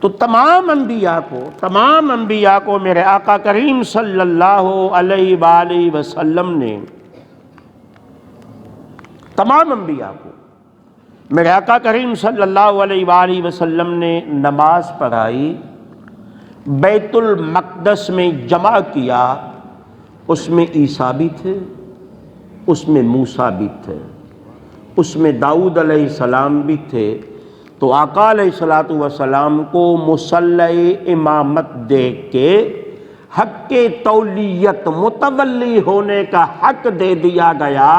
تو تمام انبیاء کو میرے آقا کریم صلی اللہ علیہ وآلہ وسلم نے، تمام انبیاء کو میرے آقا کریم صلی اللہ علیہ وآلہ وسلم نے نماز پڑھائی، بیت المقدس میں جمع کیا۔ اس میں عیسیٰ بھی تھے، اس میں موسیٰ بھی تھے، اس میں داؤد علیہ السلام بھی تھے۔ تو آقا علیہ الصلوۃ والسلام کو مصلی امامت دے کے حق تولیت، متولی ہونے کا حق دے دیا گیا۔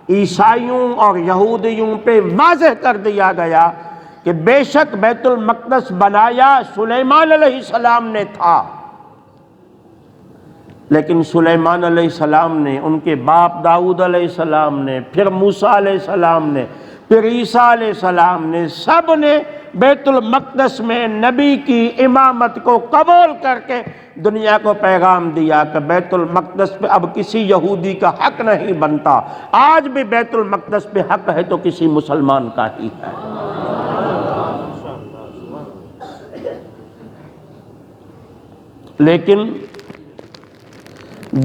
عیسائیوں اور یہودیوں پہ واضح کر دیا گیا کہ بے شک بیت المقدس بنایا سلیمان علیہ السلام نے تھا، لیکن سلیمان علیہ السلام نے، ان کے باپ داؤد علیہ السلام نے، پھر موسیٰ علیہ السلام نے، پھر عیسیٰ علیہ السلام نے، سب نے بیت المقدس میں نبی کی امامت کو قبول کر کے دنیا کو پیغام دیا کہ بیت المقدس پہ اب کسی یہودی کا حق نہیں بنتا۔ آج بھی بیت المقدس پہ حق ہے تو کسی مسلمان کا ہی ہے۔ لیکن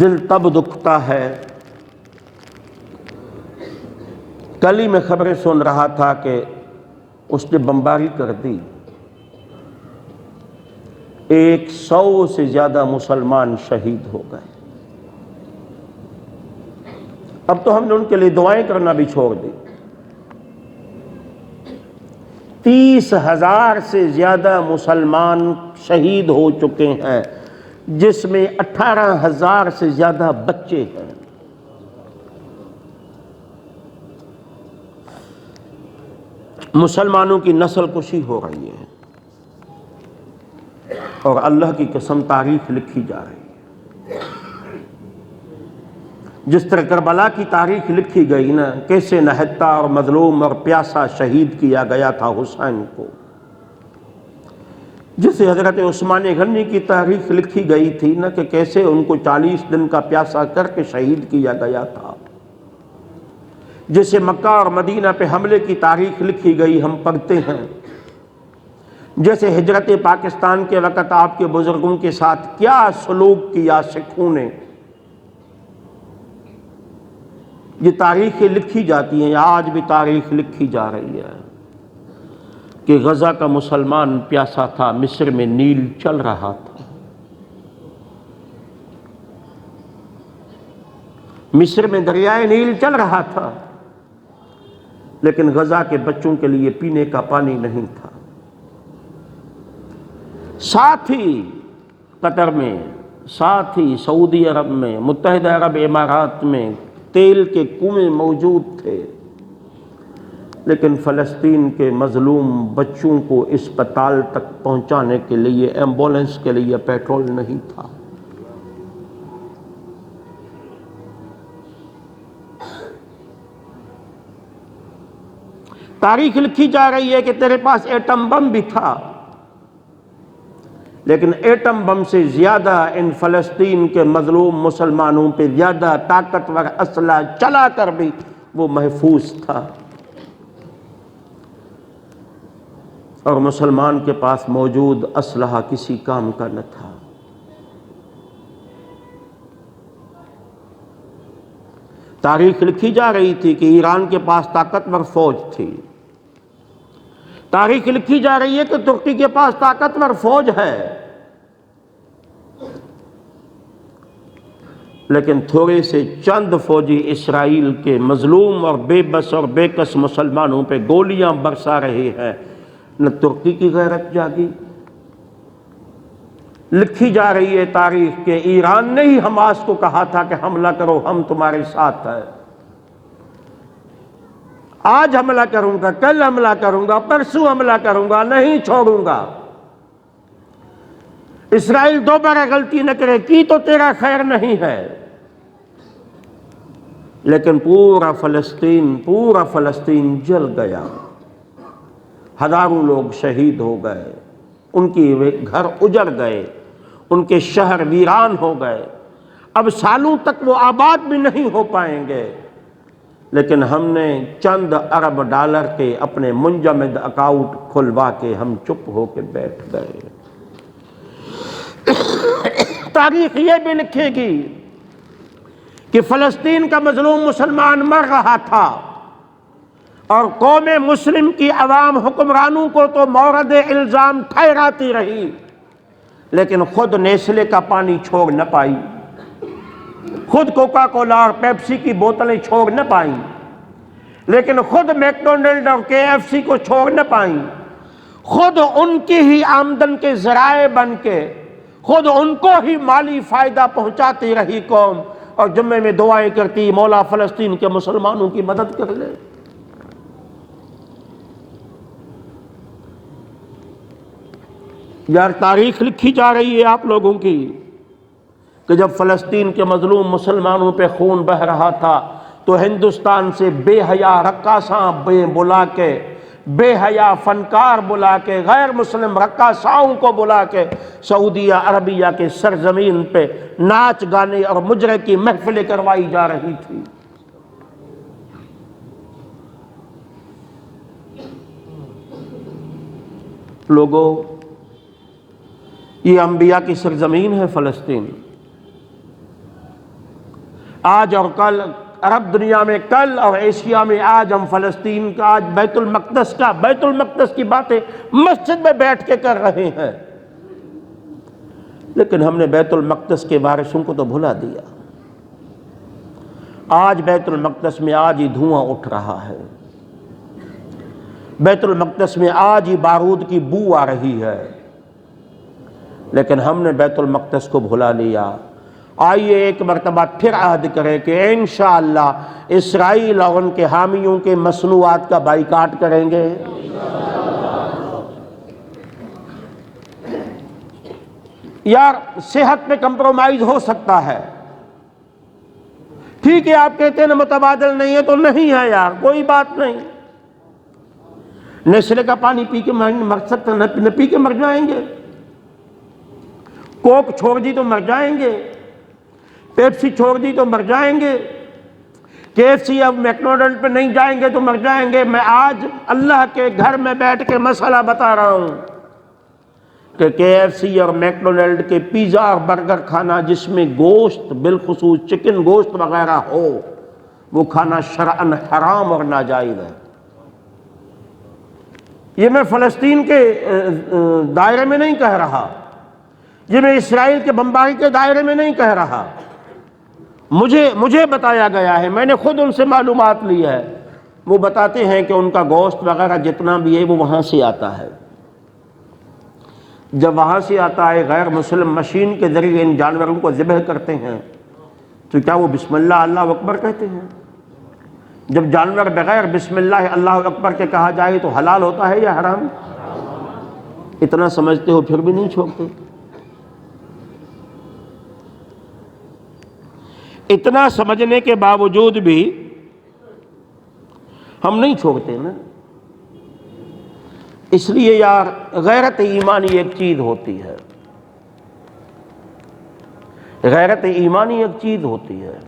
دل تب دکھتا ہے، کل ہی میں خبریں سن رہا تھا کہ اس نے بمباری کر دی، 100 سے زیادہ مسلمان شہید ہو گئے۔ اب تو ہم نے ان کے لیے دعائیں کرنا بھی چھوڑ دی۔ 30,000 سے زیادہ مسلمان شہید ہو چکے ہیں، جس میں 18,000 سے زیادہ بچے ہیں۔ مسلمانوں کی نسل کشی ہو رہی ہے، اور اللہ کی قسم تاریخ لکھی جا رہی ہے۔ جس طرح کربلا کی تاریخ لکھی گئی نا، کیسے نہتا اور مظلوم اور پیاسا شہید کیا گیا تھا حسین کو، جسے حضرت عثمان غنی کی تاریخ لکھی گئی تھی نا کہ کیسے ان کو 40 دن کا پیاسا کر کے شہید کیا گیا تھا، جسے مکہ اور مدینہ پہ حملے کی تاریخ لکھی گئی ہم پڑھتے ہیں، جیسے ہجرت پاکستان کے وقت آپ کے بزرگوں کے ساتھ کیا سلوک کیا سکھوں نے، یہ تاریخیں لکھی جاتی ہیں۔ آج بھی تاریخ لکھی جا رہی ہے کہ غزہ کا مسلمان پیاسا تھا، مصر میں نیل چل رہا تھا، مصر میں دریائے نیل چل رہا تھا، لیکن غزہ کے بچوں کے لیے پینے کا پانی نہیں تھا۔ ساتھ ہی قطر میں، ساتھ ہی سعودی عرب میں، متحدہ عرب امارات میں تیل کے کنویں موجود تھے، لیکن فلسطین کے مظلوم بچوں کو اسپتال تک پہنچانے کے لیے، ایمبولنس کے لیے پیٹرول نہیں تھا۔ تاریخ لکھی جا رہی ہے کہ تیرے پاس ایٹم بم بھی تھا، لیکن ایٹم بم سے زیادہ ان فلسطین کے مظلوم مسلمانوں پہ زیادہ طاقتور اسلحہ چلا کر بھی وہ محفوظ تھا، اور مسلمان کے پاس موجود اسلحہ کسی کام کا نہ تھا۔ تاریخ لکھی جا رہی تھی کہ ایران کے پاس طاقتور فوج تھی، تاریخ لکھی جا رہی ہے کہ ترکی کے پاس طاقتور فوج ہے، لیکن تھوڑے سے چند فوجی اسرائیل کے مظلوم اور بے بس اور بے کس مسلمانوں پہ گولیاں برسا رہے ہیں۔ نہ ترکی کی غیرت جاگی۔ لکھی جا رہی ہے تاریخ کہ ایران نے ہی حماس کو کہا تھا کہ حملہ کرو، ہم تمہارے ساتھ ہیں، آج حملہ کروں گا، کل حملہ کروں گا، پرسوں حملہ کروں گا، نہیں چھوڑوں گا۔ اسرائیل دوبارہ غلطی نہ کرے، کی تو تیرا خیر نہیں ہے، لیکن پورا فلسطین جل گیا، ہزاروں لوگ شہید ہو گئے، ان کے گھر اجڑ گئے، ان کے شہر ویران ہو گئے، اب سالوں تک وہ آباد بھی نہیں ہو پائیں گے۔ لیکن ہم نے چند ارب ڈالر کے اپنے منجمد اکاؤنٹ کھلوا کے ہم چپ ہو کے بیٹھ گئے۔ تاریخ یہ بھی لکھے گی کہ فلسطین کا مظلوم مسلمان مر رہا تھا اور قوم مسلم کی عوام حکمرانوں کو تو مورد الزام ٹھہراتی رہی، لیکن خود نیسلے کا پانی چھوڑ نہ پائی، خود کوکا کولا اور پیپسی کی بوتلیں چھوڑ نہ پائیں، لیکن خود میکڈونلڈ اور KFC کو چھوڑ نہ پائیں، خود ان کی ہی آمدن کے ذرائع بن کے خود ان کو ہی مالی فائدہ پہنچاتی رہی قوم، اور جمعے میں دعائیں کرتی مولا فلسطین کے مسلمانوں کی مدد کر لے۔ یار تاریخ لکھی جا رہی ہے آپ لوگوں کی کہ جب فلسطین کے مظلوم مسلمانوں پہ خون بہہ رہا تھا تو ہندوستان سے بے حیا رقاصاں بلا کے، بے حیا فنکار بلا کے، غیر مسلم رقاصاؤں کو بلا کے سعودیہ عربیہ کے سرزمین پہ ناچ گانے اور مجرے کی محفلیں کروائی جا رہی تھی۔ لوگوں، یہ انبیاء کی سرزمین ہے فلسطین۔ آج اور کل عرب دنیا میں کل اور ایشیا میں آج ہم فلسطین کا، آج بیت المقدس کی باتیں مسجد میں بیٹھ کے کر رہے ہیں، لیکن ہم نے بیت المقدس کے وارثوں کو تو بھلا دیا۔ آج بیت المقدس میں آج ہی دھواں اٹھ رہا ہے، بیت المقدس میں آج ہی بارود کی بو آ رہی ہے، لیکن ہم نے بیت المقدس کو بھلا لیا۔ آئیے ایک مرتبہ پھر عہد کریں کہ انشاءاللہ اسرائیل اور ان کے حامیوں کے مصنوعات کا بائیکاٹ کریں گے۔ یار صحت میں کمپرومائز ہو سکتا ہے، ٹھیک ہے، آپ کہتے ہیں متبادل نہیں ہے تو نہیں ہے یار، کوئی بات نہیں۔ نیسلے کا پانی پی کے مر سکتے، نہ پی کے مر جائیں گے، کوک چھوڑ دی تو مر جائیں گے، پیپسی چھوڑ دی تو مر جائیں گے، KFC اب میکڈونلڈ پہ نہیں جائیں گے تو مر جائیں گے۔ میں آج اللہ کے گھر میں بیٹھ کے مسئلہ بتا رہا ہوں کہ KFC اور میکڈونلڈ کے پیزا اور برگر کھانا جس میں گوشت بالخصوص چکن گوشت وغیرہ ہو، وہ کھانا شرعاً حرام اور ناجائز ہے۔ یہ میں فلسطین کے دائرے میں نہیں کہہ رہا، یہ میں اسرائیل کے بمباری کے دائرے میں نہیں کہہ رہا، مجھے بتایا گیا ہے، میں نے خود ان سے معلومات لی ہے، وہ بتاتے ہیں کہ ان کا گوشت وغیرہ جتنا بھی ہے وہ وہاں سے آتا ہے۔ جب وہاں سے آتا ہے غیر مسلم مشین کے ذریعے ان جانوروں کو ذبح کرتے ہیں تو کیا وہ بسم اللہ اللہ اکبر کہتے ہیں؟ جب جانور بغیر بسم اللہ اللہ اکبر کے کہا جائے تو حلال ہوتا ہے یا حرام؟ اتنا سمجھتے ہو پھر بھی نہیں چھوڑتے، اتنا سمجھنے کے باوجود بھی ہم نہیں چھوڑتے نا۔ اس لیے یار غیرت ایمانی ایک چیز ہوتی ہے، غیرت ایمانی ایک چیز ہوتی ہے۔